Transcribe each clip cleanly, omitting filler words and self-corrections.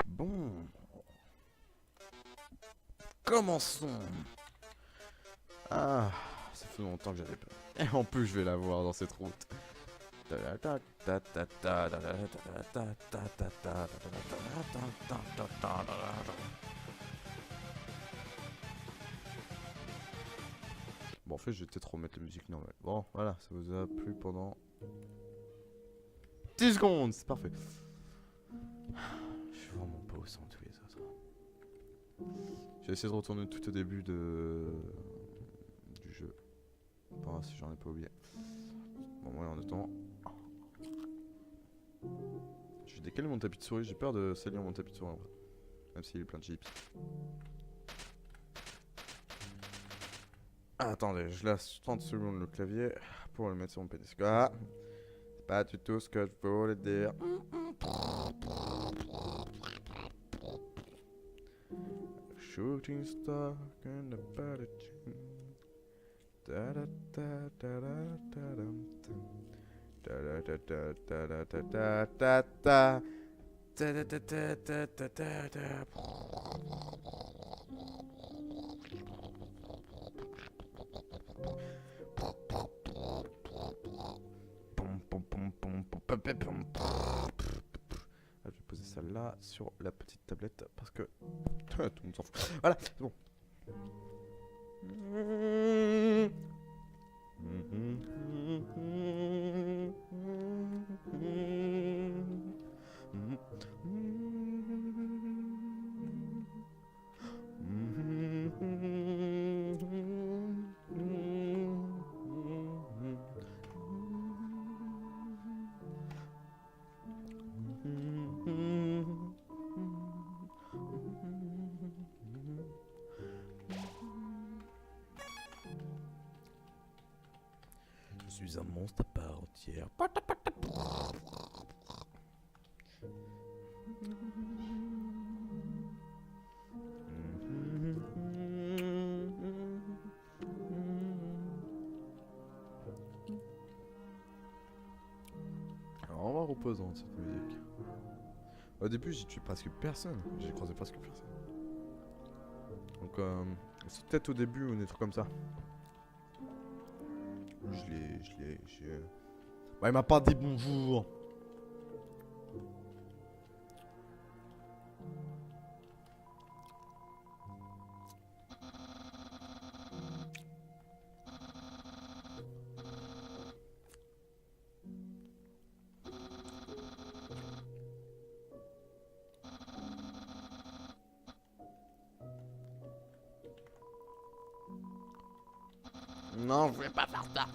Bon, commençons. Ah, ça fait longtemps que j'avais peur. Et en plus, je vais la voir dans cette route. Bon, en fait, je vais peut-être remettre la musique normale. Bon, voilà, ça vous a plu pendant 10 secondes, c'est parfait. Je suis vraiment pas au centre tous les autres. J'ai essayé de retourner tout au début du jeu. Pas grave si j'en ai pas oublié. Bon, moi en attendant. Je vais décaler mon tapis de souris, j'ai peur de salir mon tapis de souris en vrai. Même s'il est plein de chips. Ah, attendez, je laisse 30 secondes le clavier pour le mettre sur mon pénis. Ah, c'est pas du tout ce que je voulais dire. Shooting star and a better tune. Da da da da da da dum dum. Da da da da da da da da da. Da da da da da da da da. Je vais poser ça là sur la petite tablette parce que tout le monde s'en fout. Voilà, c'est bon. Je suis un monstre à part entière. Alors, on va reposante cette musique. Au début, j'ai tué presque personne. J'ai croisé presque personne. Donc, c'est peut-être au début ou des trucs comme ça. Bah, il m'a pas dit bonjour. Non, je vais pas faire ça.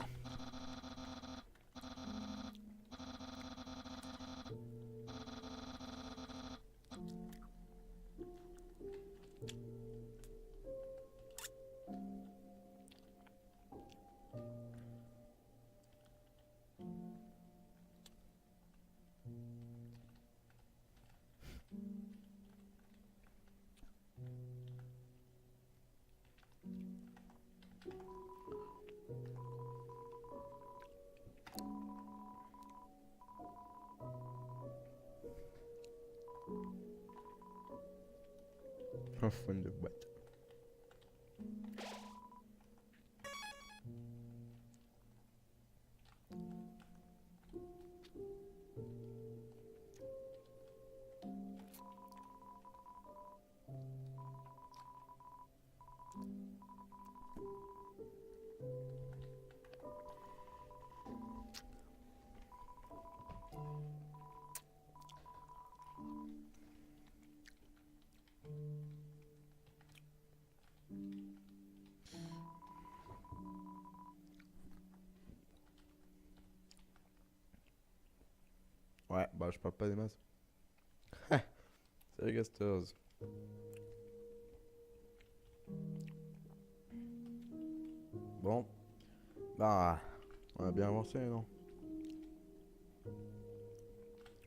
Un fun de boîte. Ouais, bah je parle pas des masses. Salut Gasters. Bon, bah, on a bien avancé, non?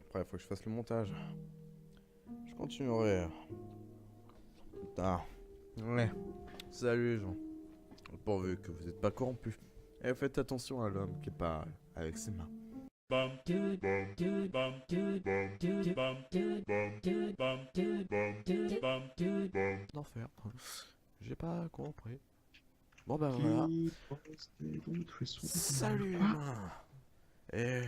Après, faut que je fasse le montage. Je continuerai. Putain. Ouais. Salut les gens. Pourvu que vous n'êtes pas corrompus. Et faites attention à l'homme qui parle avec ses mains. D'enfer. J'ai pas compris. Bon bah voilà. Salut humain. Et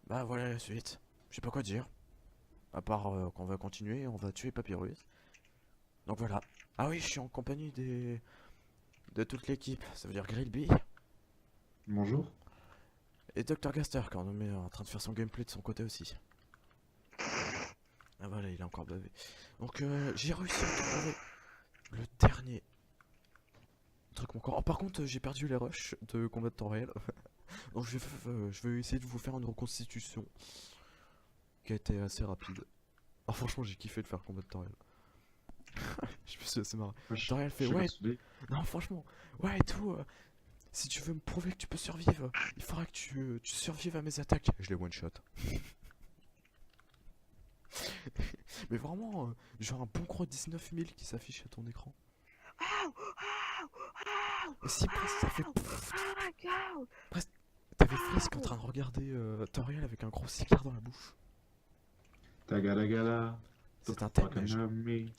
bah voilà la suite. Je sais pas quoi dire. À part qu'on va continuer, on va tuer Papyrus. Donc voilà. Ah oui, je suis en compagnie de toute l'équipe. Ça veut dire Grillby Bonjour. et Dr Gaster quand on est en train de faire son gameplay de son côté aussi. Ah voilà, il est encore bavé. Donc j'ai réussi à trouver le dernier truc encore. Oh, par contre, j'ai perdu les rushs de combat de temps réel. Donc je vais essayer de vous faire une reconstitution qui a été assez rapide. Oh, franchement, j'ai kiffé de faire combat de temps réel. Je me suis assez marré. Temps réel fait ouais. Non, franchement, ouais et tout. Si tu veux me prouver que tu peux survivre, il faudra que tu survives à mes attaques. Je les one shot. Mais vraiment, genre un bon gros 19 000 qui s'affiche à ton écran. Et si presque ça fait presque t'avais Frisk en train de regarder Toriel avec un gros cigare dans la bouche. Tagalagala. C'est un tas de neige.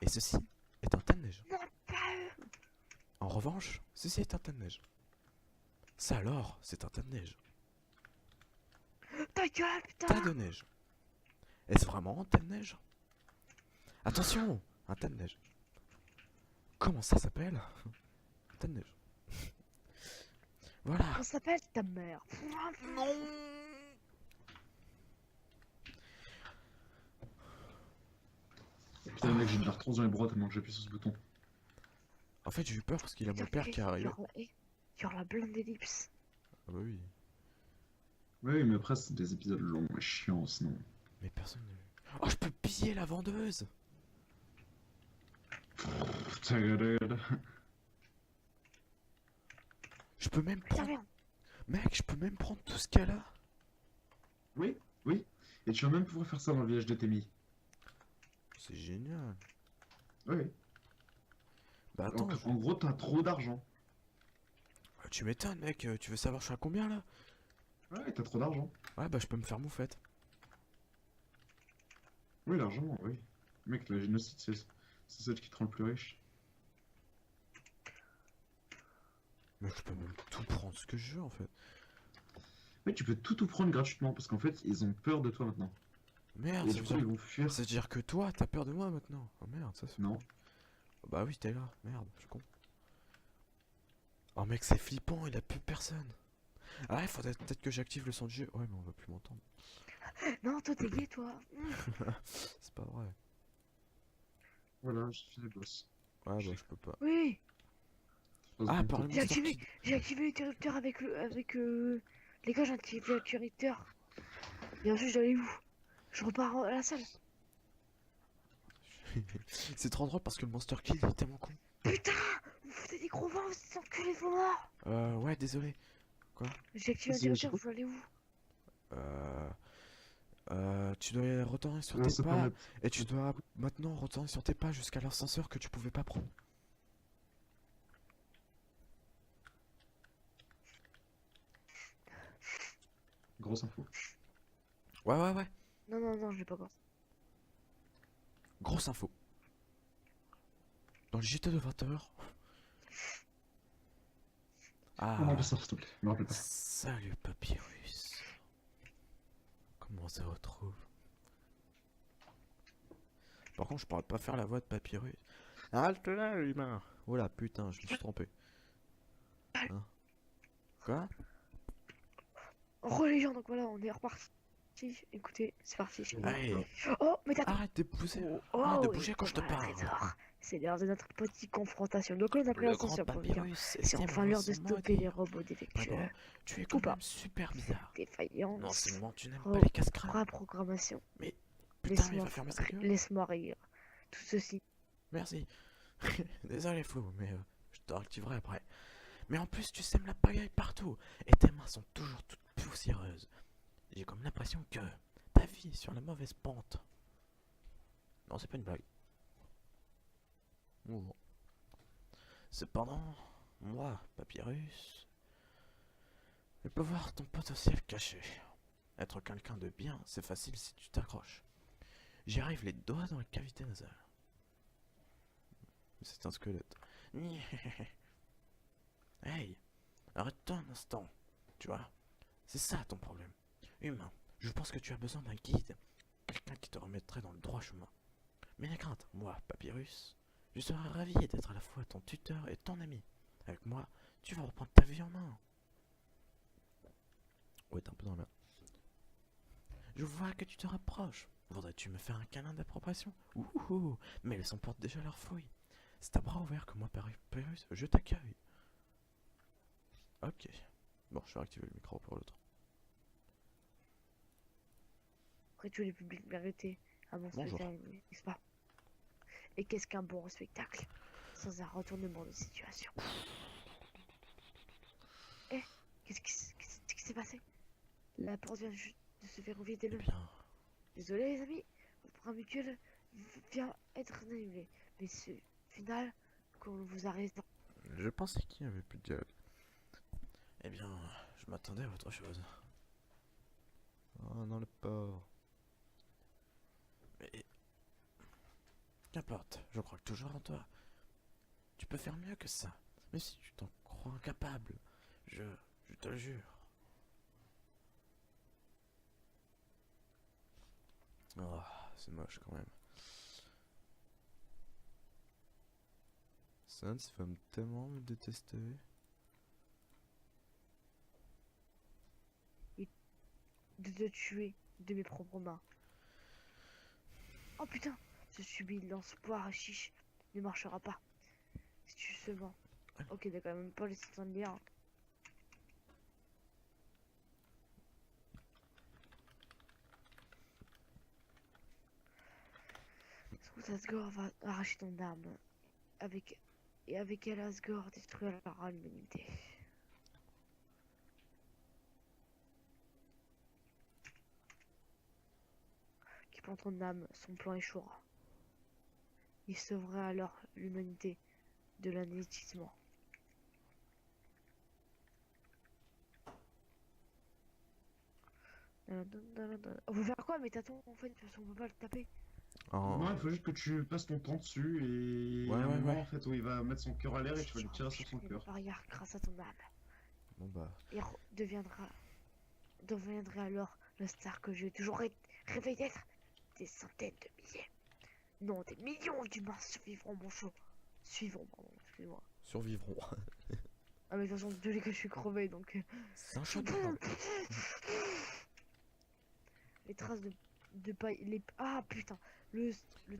Et ceci est un tas de neige. En revanche, ceci est un tas de neige. Ça alors, c'est un tas de neige. Ta gueule, putain! Tas de neige. Est-ce vraiment un tas de neige? Attention, un tas de neige. Comment ça s'appelle? Un tas de neige. Voilà. Comment s'appelle ta mère? Non. Putain, mec, j'ai une arthrose dans les bras tellement que j'appuie sur ce bouton. En fait, j'ai eu peur parce qu'il y a mon père qui est arrivé. Genre la blonde d'ellipse. Ah bah oui. Oui, mais après, c'est des épisodes longs et chiants sinon. Mais personne n'a vu. Oh, je peux piller la vendeuse. Tagalagala. Je peux même Putain, prendre... merde. Mec, je peux même prendre tout ce qu'elle a. Oui, oui. Et tu vas même pouvoir faire ça dans le village de Temi. C'est génial. Oui. Bah attends, En gros, t'as trop d'argent. tu m'étonnes mec, tu veux savoir je suis à combien là? Ouais, t'as trop d'argent. Ouais bah je peux me faire moufette. Oui, l'argent, oui. Mec, la génocide, c'est celle qui te rend le plus riche. Mais je peux même tout prendre ce que je veux en fait. Mais tu peux tout prendre gratuitement parce qu'en fait, ils ont peur de toi maintenant. Merde, Et ça du veut coup, dire... ils vont fuir. ça veut dire que toi, t'as peur de moi maintenant. Oh merde, ça se fait. Non. Bah oui, t'es là, merde, je suis con. Oh mec, c'est flippant, il a plus personne. Ah ouais, faudrait peut-être que j'active le son de jeu. Ouais, mais on va plus m'entendre. Non, toi t'es gay, toi. C'est pas vrai. Voilà, j'ai fait les boss. Ouais, bah je peux pas. Oui, Ah, par le j'ai Monster activé, Kid. j'ai activé l'interrupteur avec les gars, j'ai activé l'interrupteur. Et ensuite, je dois aller où? Je repars à la salle. C'est trop drôle parce que le Monster Kid il est tellement con. Putain, vous foutez des gros vents, vous êtes enculés, vos morts. Ouais, désolé. J'ai activé Vas-y, l'interrupteur, vas-y. je dois aller où? Tu dois retourner sur Ouais, tes ça pas permet- et tu dois maintenant retourner sur tes pas jusqu'à l'ascenseur que tu pouvais pas prendre. Grosse info. Ouais. Non, non, non, je l'ai pas encore. Grosse info. Dans le JT de 20h. Ah. Non, pas ça, s'il te plaît. Me rappelle pas. Salut Papyrus. Comment on se retrouve? Par contre, je pourrais pas faire la voix de Papyrus. Halte là, humain. Oh là, putain, je me suis trompé. Hein? Quoi? Religion, donc voilà, on est reparti. Écoutez, c'est parti. Allez, Oh, mais t'as... arrête de bouger. Oh, Arrête de oui, bouger quand je te voilà, parle. trésor. C'est l'heure de notre petite confrontation. Donc là, on a pris Le grand l'ascenseur pour le dire. Papyrus, C'est enfin l'heure de stopper les robots défectueux. D'abord, tu es quand pas. même super bizarre. Non, Défaillance. c'est le moment où tu n'aimes Oh, pas les casse-crânes. Reprogrammation. Mais putain, il Laisse-moi va fermer sa gueule. laisse-moi rire. Tout ceci. Merci. Désolé, Flo, mais je te réactiverai après. Mais en plus, tu sèmes la pagaille partout. Et tes mains sont toujours toutes poussiéreuses. J'ai comme l'impression que ta vie est sur la mauvaise pente. Non, c'est pas une blague. Bon. Cependant, moi, Papyrus, Je peux voir ton potentiel caché. Être quelqu'un de bien, c'est facile si tu t'accroches. J'y arrive les doigts dans la cavité nasale. C'est un squelette. Hey, arrête-toi un instant. Tu vois, c'est ça ton problème. Humain, je pense que tu as besoin d'un guide. Quelqu'un qui te remettrait dans le droit chemin. Mais n'aie crainte, moi, Papyrus, je serai ravi d'être à la fois ton tuteur et ton ami. Avec moi, tu vas reprendre ta vie en main. Ouais, t'es un peu dans la merde. Je vois que tu te rapproches. Voudrais-tu me faire un câlin d'approbation? Ouh, mais elles s'emportent déjà leurs fruits. C'est à bras ouverts que moi, Papyrus, je t'accueille. Ok. Bon, je vais activer le micro pour l'autre. Après tous les publics mérités un bon Bonjour. spectacle, n'est-ce pas? Et qu'est-ce qu'un bon spectacle sans un retournement de situation? Eh, qu'est-ce qui s'est passé? La porte vient juste de se verrouiller dès Eh le... bien, Désolé les amis, votre emprunt mutuel vient être annulé. Mais ce final qu'on vous arrête. je pensais qu'il n'y avait plus de dialogue. Eh bien, je m'attendais à autre chose. Oh non, le pauvre. Mais qu'importe, je crois toujours en toi. Tu peux faire mieux que ça. Mais si tu t'en crois incapable, je te le jure. Oh, c'est moche quand même. Sans va tellement me détester. De te tuer de mes propres mains. Oh putain, je subis l'espoir chiche ne marchera pas. Si tu seulement. Ok, t'as quand même pas laissé ton lien. Asgore va arracher ton âme. Et avec elle, Asgore détruira l'humanité. Qui prend ton âme, son plan échouera. Il sauvera alors l'humanité de l'anéantissement. On peut faire quoi, mais tâton en fait, parce qu'on peut pas le taper. Oh, Non, il faut juste que tu passes ton temps dessus et Ouais, à un ouais, moment ouais. en fait où il va mettre son cœur à l'air et Si tu vas tu lui tirer sur son empêches la cœur. barrière grâce à ton âme, Bon bah, et deviendra alors le star que j'ai toujours rêvé d'être. Des centaines de milliers, non des millions d'humains survivront mon show. Suivront, pardon, excuse-moi. survivront. Ah mais de toute façon, tous les cas, je suis crevé donc... C'est un chat dedans. Les traces de paille... Ah putain, le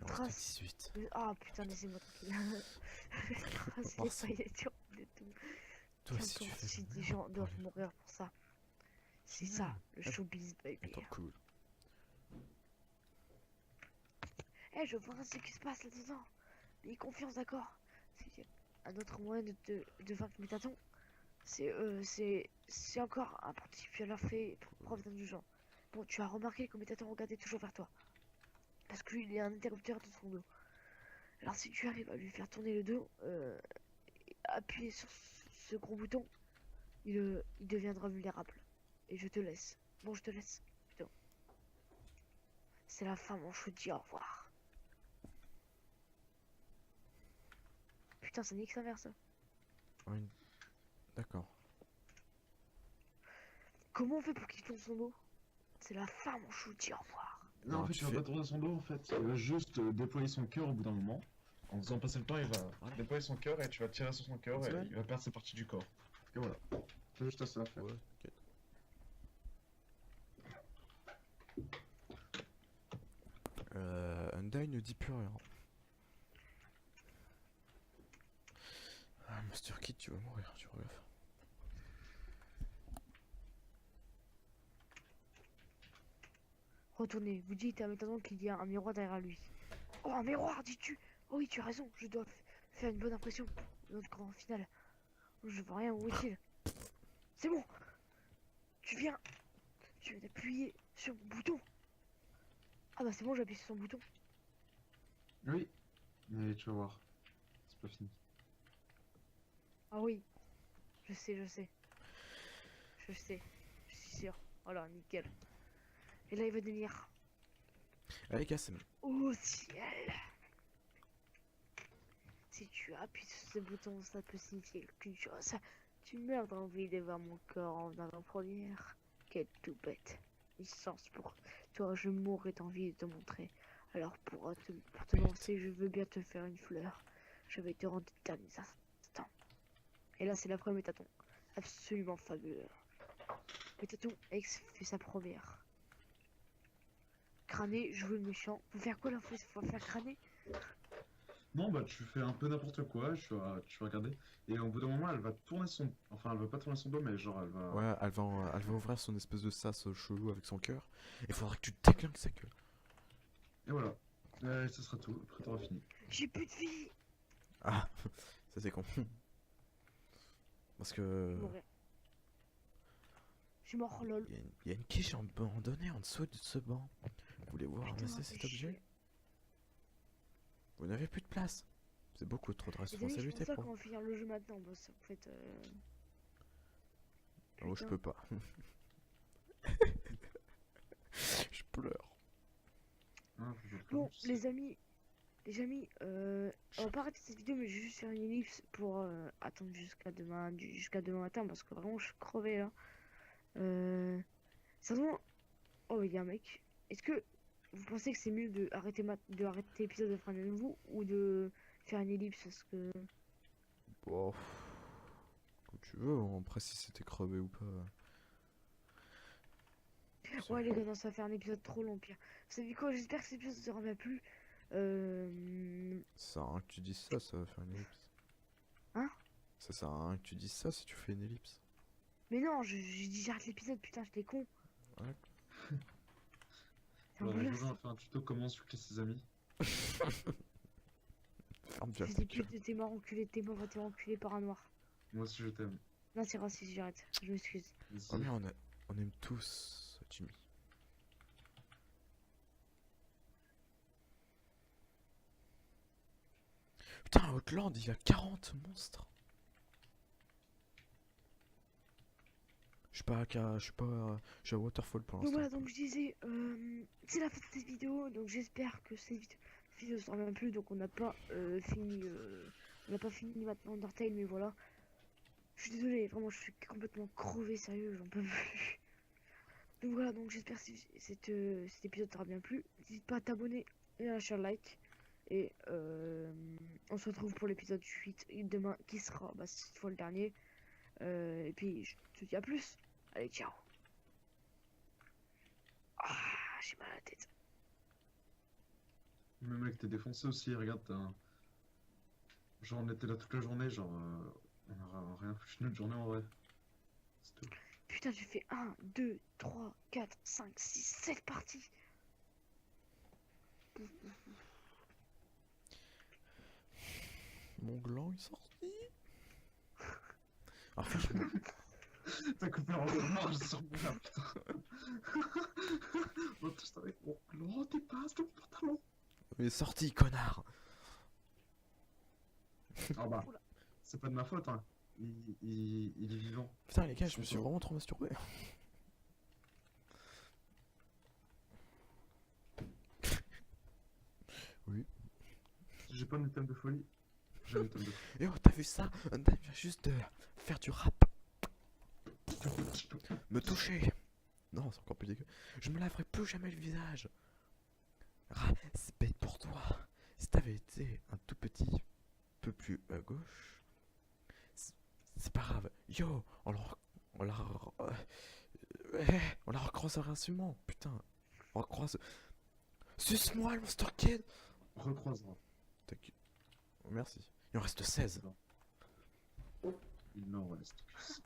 trace... 18. Ah putain, laissez-moi tranquille. Les traces, les Merci. paillettes et tout. Toi Tiens, aussi tu toi fais aussi, le des mur gens pour doivent aller. mourir pour ça. C'est ça, le Ah, showbiz, baby. Attends, cool. Eh, je vois ce qui se passe là-dedans. Mais confiance, d'accord. C'est un autre moyen de vaincre Métaton. C'est encore un petit leur fait preuve d'indulgence. Bon, tu as remarqué que Métaton regardait toujours vers toi. Parce que lui, il est un interrupteur de son dos. Alors si tu arrives à lui faire tourner le dos, appuyer sur ce gros bouton, il deviendra vulnérable. Et je te laisse. Bon, je te laisse. Plutôt. C'est la fin, mon chou, dis au revoir. Putain, ça nique sa mère, ça. Ouais, d'accord. Comment on fait pour qu'il tourne son dos? C'est la fin, mon chou, dis au revoir. Non, en fait, tu vas pas tourner son dos en fait. Il va juste déployer son cœur au bout d'un moment. En faisant passer le temps, il va Voilà. déployer son cœur et tu vas tirer sur son cœur C'est et vrai il va perdre ses parties du corps. Et voilà. C'est juste ça à faire. Ouais, ok. Undyne ne dit plus rien. Ah, Master Kid, tu vas mourir, tu regardes. Retournez, vous dites à Métaton qu'il y a un miroir derrière lui. Oh, un miroir, dis-tu? Oh oui, tu as raison, je dois faire une bonne impression. Notre grand final. Je vois rien, où est-il? C'est bon. Tu viens d'appuyer sur mon bouton. Ah bah c'est bon, j'ai appuyé sur son bouton. Oui. Mais tu vas voir. C'est pas fini. Ah oui, je sais. je sais. Je suis sûr. Voilà, nickel. Et là, il va devenir... Allez, les gars, c'est bon. Oh ciel! Si tu appuies sur ce bouton, ça peut signifier qu'une chose. Tu meurs d'envie de voir mon corps en avant-première. Quel tout bête. Une chance pour toi, je mourrais d'envie de te montrer. Alors pour te lancer, je veux bien te faire une fleur. Je vais te rendre les derniers instants. Et là, c'est la première métaton. Absolument fabuleux. Métaton X fait sa première. Crâner, jouer le méchant. Faut faire quoi là? Faut faire crâner? Non, bah tu fais un peu n'importe quoi, tu vas regarder. Et au bout d'un moment, elle va tourner son... Enfin, elle va pas tourner son dos, mais genre, elle va... Ouais, elle va ouvrir son espèce de sas chelou avec son cœur. Il faudra que tu déclinques sa gueule. Et voilà. Ce sera tout. Après, t'auras fini. J'ai plus de vie. Ah, ça c'est con. Parce que... Mourir. Je suis mort, lol. Il y a une quiche abandonnée en dessous de ce banc. Voulez-vous Putain, ramasser fais cet objet? chier. Vous n'avez plus de place. C'est beaucoup trop de Les amis, je responsabilité pense pas pour qu'on vous. va finir le jeu maintenant, boss. En fait, Oh, je putain. peux pas. Je pleure. Ah, faut pas Bon, tu sais. les amis, on va pas arrêter cette vidéo, mais je vais juste faire une ellipse pour attendre jusqu'à demain matin, parce que vraiment, je suis crevé là. Sérieusement, oh, il y a un mec. Est-ce que vous pensez que c'est mieux de arrêter l'épisode de fin de vous ou de faire une ellipse parce que Bon, comme tu veux, hein. Après si c'était crevé ou pas. ouais les gars, non, ça va faire un épisode trop long pire. Vous savez quoi, j'espère que cet épisode ne sera bien plus. Ça sert à rien que tu dises ça, ça va faire une ellipse. Hein? Ça sert à rien que tu dises ça si tu fais une ellipse. Mais non, j'ai dit j'arrête l'épisode, putain, j'étais con. Ouais. C'est un Alors, boulot, aujourd'hui, on va faire un tuto comment insulter ses amis. Ferme bien c'est ta des gueule. putes, t'es mort enculé, t'es mort, t'es enculé par un noir. Moi aussi, je t'aime. Non, c'est raciste, j'arrête, je m'excuse. Vas-y. Oh mais on aime tous Jimmy. Putain, à Outland, il y a 40 monstres. Je suis à Waterfall pour Donc l'instant. voilà, donc je disais, c'est la fin de cette vidéo, donc j'espère que cette vidéo sera bien plus, donc on n'a pas fini maintenant Undertale, mais voilà. Je suis désolé, vraiment, je suis complètement crevé, sérieux, j'en peux plus. Donc voilà, donc j'espère que cet épisode t'aura bien plu. N'hésite pas à t'abonner et à lâcher un like. Et on se retrouve pour l'épisode 8 demain, qui sera cette fois le dernier. Et puis je te dis à plus. Allez, ciao. Ah, j'ai mal à la tête. Mais mec, t'es défoncé aussi, regarde, genre on était là toute la journée, genre on aura rien foutu notre journée en vrai. C'est tout. Putain, j'ai fait 1, 2, 3, 4, 5, 6, 7 parties. Mon gland est sorti. Alors franchement, T'as coupé en deux, je sens bien, putain. On va tous avec mon gland, dépasse ton pantalon. il est sorti, connard. Ah bah, Oula. c'est pas de ma faute, hein. Il est vivant. Putain les gars, je me suis vraiment trop masturbé. Oui. J'ai pas de thème de folie. J'ai un thème de folie. Et oh, t'as vu ça? On vient juste de faire du rap. Me toucher. Non, c'est encore plus dégueu. Je me laverai plus jamais le visage. Respect pour toi. Si t'avais été un tout petit peu plus à gauche, c'est pas grave. Yo, on la recroisera sûrement. Putain, on la recroise. Suce-moi, le Monster Kid. On recroisera. Oh, merci. Il en reste 16. Il n'en reste que 16.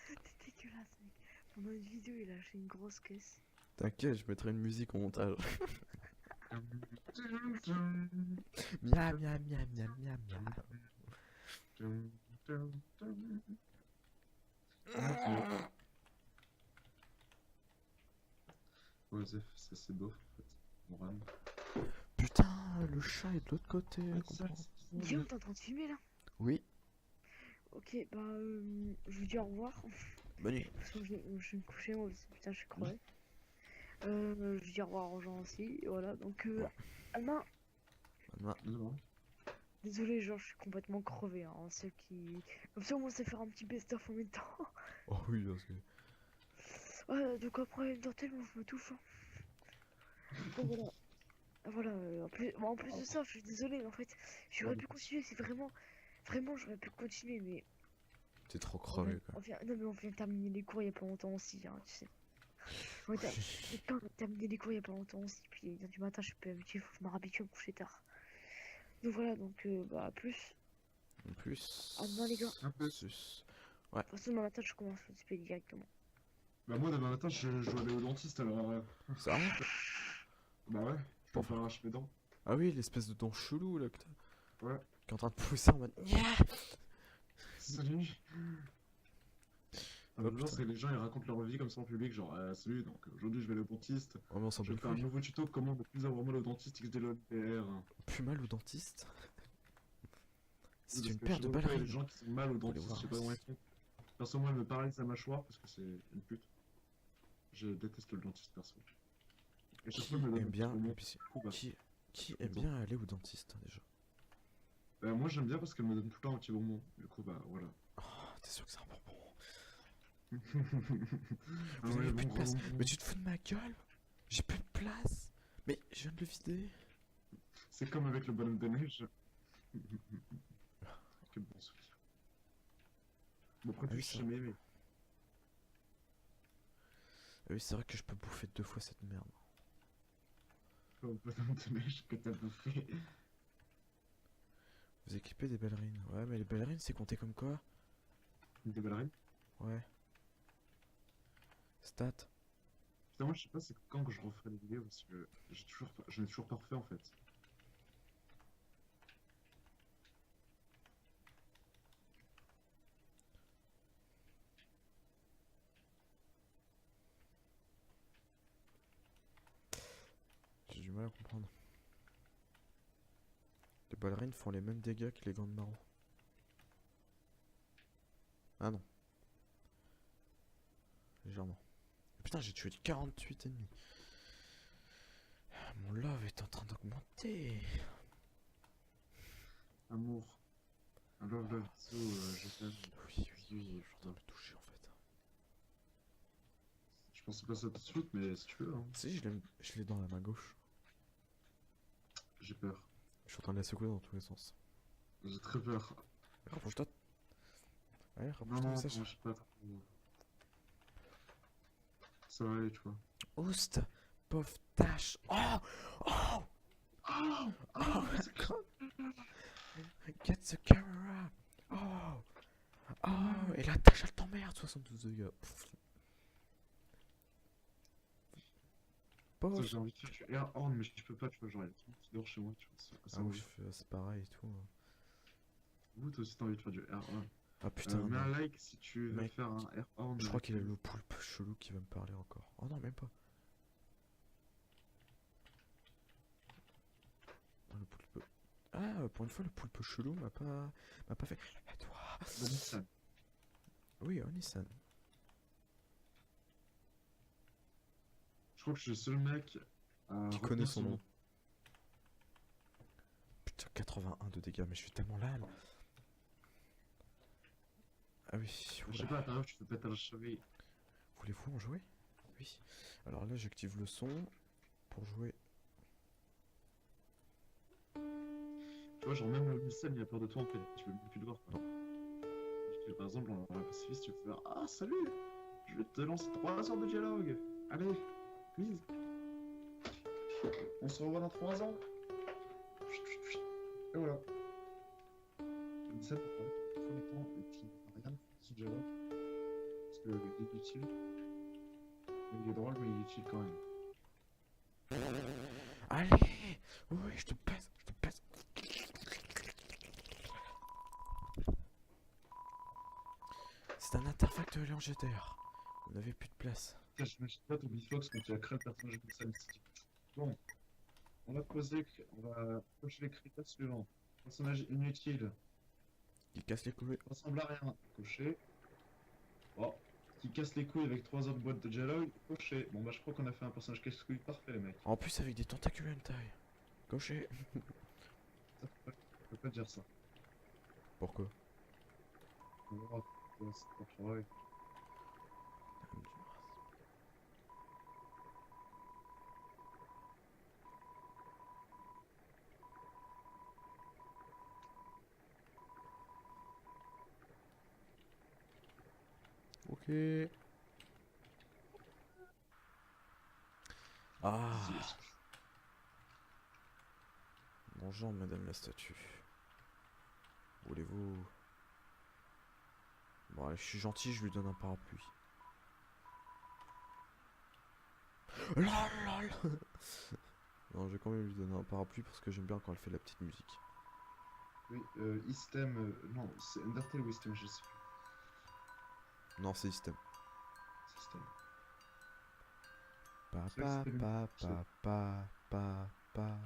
C'est dégueulasse, mec. Pendant une vidéo, il a lâché une grosse caisse. T'inquiète, je mettrai une musique au montage. Miam, miam, miam, miam, miam, miam. Ouais, c'est beau en fait. Mon run. Putain, le chat est de l'autre côté. Guillaume, t'es en train de filmer là? Oui. Ok, bah, je vous dis au revoir. Bonne nuit. Parce que je vais me coucher, moi, parce que, putain, je suis crevé. Je dis au revoir aux gens aussi, et voilà, donc, Alma, Demain. Désolé. désolé, genre, je suis complètement crevé, hein, ceux qui... Comme ça, on sait faire un petit best-of en même temps. Oh oui, parce que... Ouais, donc après, dans tellement, je me touche, hein. Bon, voilà. Voilà, en plus de ça, je suis désolé, mais en fait, j'aurais pu continuer, c'est vraiment, vraiment, j'aurais pu continuer, mais T'es trop crevé, quoi. non, mais on vient de terminer les cours il y a pas longtemps aussi, hein, tu sais. Ouais, on a terminé les cours il y a pas longtemps aussi, puis 1h du matin, je suis plus habitué, faut que je me réhabitue à me coucher tard. Donc voilà, donc, bah, à plus. En plus... À demain, les gars. Un peu. Sus. De toute façon, demain matin, je commence le CP directement. Bah moi demain matin je dois aller au dentiste alors Sérieux? bah ouais, je vais Pour me faire arracher mes dents. Ah oui, l'espèce de dent chelou, là, que t'as. Ouais. Qui est en train de pousser en mode... Salut. Oh, Genre putain. c'est les gens ils racontent leur vie comme ça en public genre salut donc aujourd'hui je vais aller au dentiste. Oh, mais on s'en Je vais bat faire les un couilles. nouveau tuto comment ne plus avoir mal au dentiste XDLOPR. Plus mal au dentiste. C'est Parce une que paire je de sais pas pourquoi il y a ballerines. des gens qui sont mal au Faut les dentiste, voir. je sais pas comment ils font. Perso moi elle me paralyse la mâchoire parce que c'est une pute. Je déteste le dentiste perso. Et chaque fois elle me donne Aime un bien... petit bonbon. et puis, Du coup, bah, qui aime bien aller au dentiste, déjà? bah, moi j'aime bien parce qu'elle me donne tout le temps un petit bonbon. Du coup bah voilà. Oh, t'es sûr que c'est un bonbon? Ah Vous ouais, avez bon plus de gros place. bonbon. Mais tu te fous de ma gueule? J'ai plus de place. Mais je viens de le vider. C'est comme avec le bonhomme de neige. Quel bon souvenir. Bon après Ah tout oui, je ça. suis jamais aimé. Ah oui, c'est vrai que je peux bouffer 2 fois cette merde. Le bonhomme de neige que t'as bouffé. Vous équipez des ballerines. Ouais, mais les ballerines, c'est compté comme quoi? Des ballerines. Ouais. Stat. Putain moi je sais pas c'est quand que je referai les vidéos parce que je n'ai toujours pas refait en fait. J'ai du mal à comprendre. Les ballerines font les mêmes dégâts que les gants de marron. Ah non. Légèrement. Putain, j'ai tué 48 ennemis. Mon love est en train d'augmenter. Amour. Un love so je t'aime. Oui, je suis en train de me toucher en fait. Je pensais pas ça tout de suite mais si tu veux hein. Si, je l'ai dans la main gauche. J'ai peur. Je suis en train de la secouer dans tous les sens. J'ai très peur. Rapproche-toi. Ouais, Non rapproche-toi non, du visage. je sais pas trop. Ça va aller tu vois. Oust, pauvre tâche. Oh, oh, Oh, oh, get the camera. Oh, oh, et la tâche elle t'emmerde, 72 dégâts. Pauvre. j'ai envie de faire du air horn mais je peux pas tu vois genre il y a tout le monde qui dort chez moi tu vois. Ah oui, c'est pareil et tout. Vous toi aussi t'as envie de faire du air horn. Ah putain, Mets un non. like si tu veux Mec, faire un air horn. Je crois qu'il y a le poulpe chelou qui va me parler encore. Oh non, même pas. Oh, le poulpe. Ah, pour une fois, le poulpe chelou m'a pas fait. À toi. Bon, ça. Oui, Onisan. Je crois que je suis le seul mec à Qui retenir connaît son nom. Putain, 81 de dégâts, mais je suis tellement lame. Ah oui, Je sais pas, à ta rêve, tu fais péter la cheville. Voulez-vous en jouer? Oui. Alors là, j'active le son pour jouer. Tu vois, genre même le Missel, il a peur de toi en fait, tu veux même plus le voir. Quoi. Par exemple, dans la pacifiste, tu peux faire ah salut, je vais te lancer 3 heures de dialogue. Allez, please. On se revoit dans 3 ans. Et voilà. Le Missel, pour le temps, qui n'a rien de ce dialogue. Parce que il est utile. Il est drôle, mais il est utile quand même. Allez! Oui, je te passe, je te passe. C'est un artefact légendaire. On n'avait plus de place. Je m'achète pas ton Bifox quand tu as créé le personnage de Missel. Bon. On va cocher les critères suivants. Personnage inutile. Qui casse les couilles. Ressemble à rien. Coché. Oh. Qui casse les couilles avec 3 autres boîtes de dialogue. Coché. Bon bah je crois qu'on a fait un personnage casse-couilles parfait les mecs. En plus avec des tentacules hentai. Coché. Ça, je peux pas dire ça. Pourquoi? On verra. Ça, c'est pas travail. Ok. Ah. Bonjour madame la statue. Voulez-vous... Bon allez, je suis gentil, je lui donne un parapluie. Lol. Non, je vais quand même lui donner un parapluie parce que j'aime bien quand elle fait la petite musique. Oui, Istem. Non, c'est Undertale ou Istem, je sais plus. Non, c'est système. System. Pa C'est vrai pa que c'était pa une- pa pa pa pa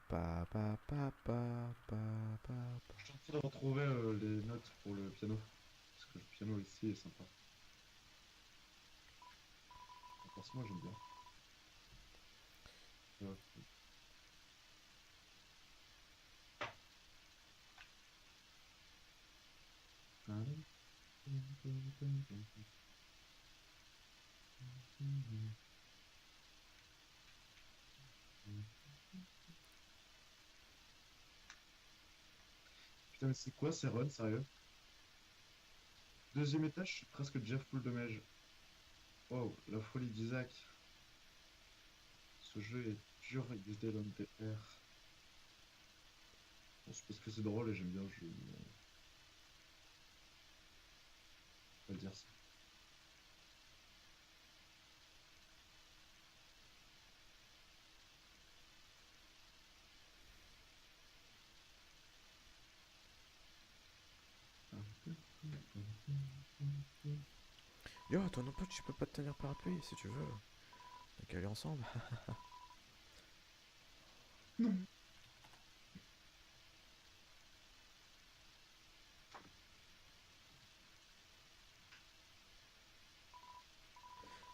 pa pa pa pa pa pa pa. Je suis en train de retrouver les notes pour le piano. Parce que le piano ici est sympa. Forcément, j'aime bien. Ok. Putain, mais c'est quoi ces runs, sérieux? Deuxième étage, je suis presque déjà full damage. Wow, la folie d'Isaac. Ce jeu est dur avec des dés dans des airs. Bon, c'est parce que c'est drôle et j'aime bien le jeu. Mais, on va dire ça. Yo, toi non plus, tu peux pas te tenir parapluie si tu veux. On qu'à aller ensemble. Non.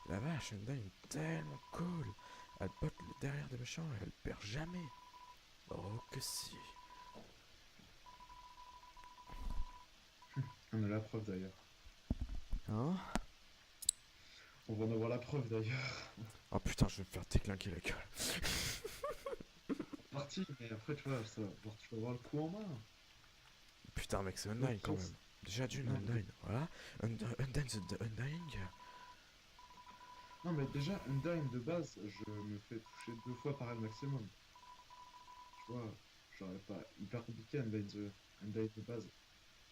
La vache, Hyundai est tellement cool. Elle botte le derrière des méchants et elle perd jamais. Oh que si. On a la preuve d'ailleurs. Hein? On va en avoir la preuve d'ailleurs. Oh putain, je vais me faire déclinquer la gueule. Parti, mais après tu vois, tu vas avoir le coup en main. Putain mec, c'est Donc, Undyne quand même. Déjà d'une non, Undyne, voilà. Undyne the Undying. non, mais déjà, Undyne de base, je me fais toucher 2 fois par elle maximum. Tu vois, j'aurais pas hyper compliqué Undyne de base.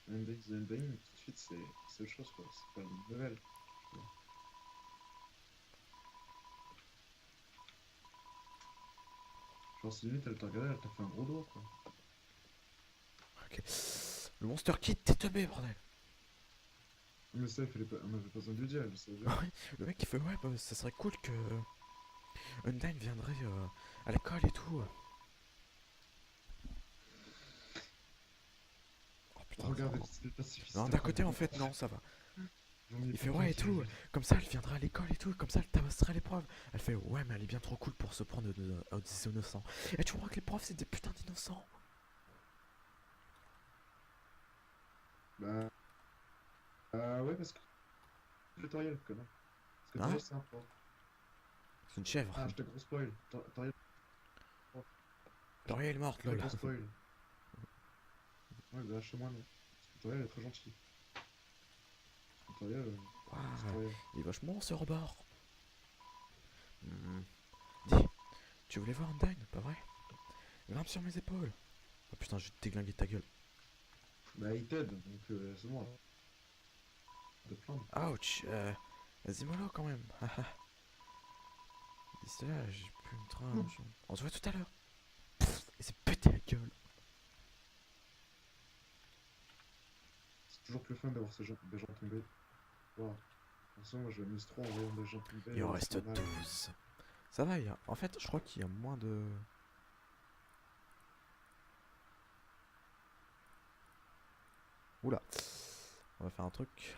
Undyne the Undying, tout de suite, c'est autre chose quoi. C'est pas le même level. Tu vois. Genre, si limite elle t'a regardé, elle t'a fait un gros doigt quoi. Ok. Le Monster Kid, t'es teubé, bordel. Mais ça, on avait pas besoin de lui dire, je savais bien. Le mec il fait ouais, bah, ça serait cool que Undyne viendrait à l'école et tout. Oh putain. Regardez, c'est le pacifiste. Non, d'un côté en fait, non, ça va. Il fait ouais et tout, comme ça elle viendra à l'école et tout, comme ça elle tabasserait les profs. Elle fait ouais, mais elle est bien trop cool pour se prendre des innocents. Et tu crois que les profs c'est des putains d'innocents? Bah. Ouais, parce que. Tutoriel, connard. Parce que Hein? déjà, c'est un pro. C'est une chèvre. Ah, je te gros spoil. Tutoriel, Doria est morte, je te lol. gros spoil. Ouais, bah, chez moi, non. Parce que Tutoriel est très gentil. Tutoriel, Waouh, Tutoriel. il est vachement ce rebord. Dis, tu voulais voir Undyne, pas vrai? Grimpe sur mes épaules. Oh putain, je vais te déglinguer ta gueule. Bah, il t'aide, donc c'est bon. De plaindre. Ouch, vas-y mollo quand même. D'ici là, j'ai plus une tranche. On se voit tout à l'heure. Et c'est pété la gueule. C'est toujours plus fun d'avoir des gens tombés. Voilà. De toute façon, moi, je m'amuse trop en voyant des gens tomber. Il en c'est reste pas mal. 12. Ça va, en fait, je crois qu'il y a moins de... Oula. On va faire un truc.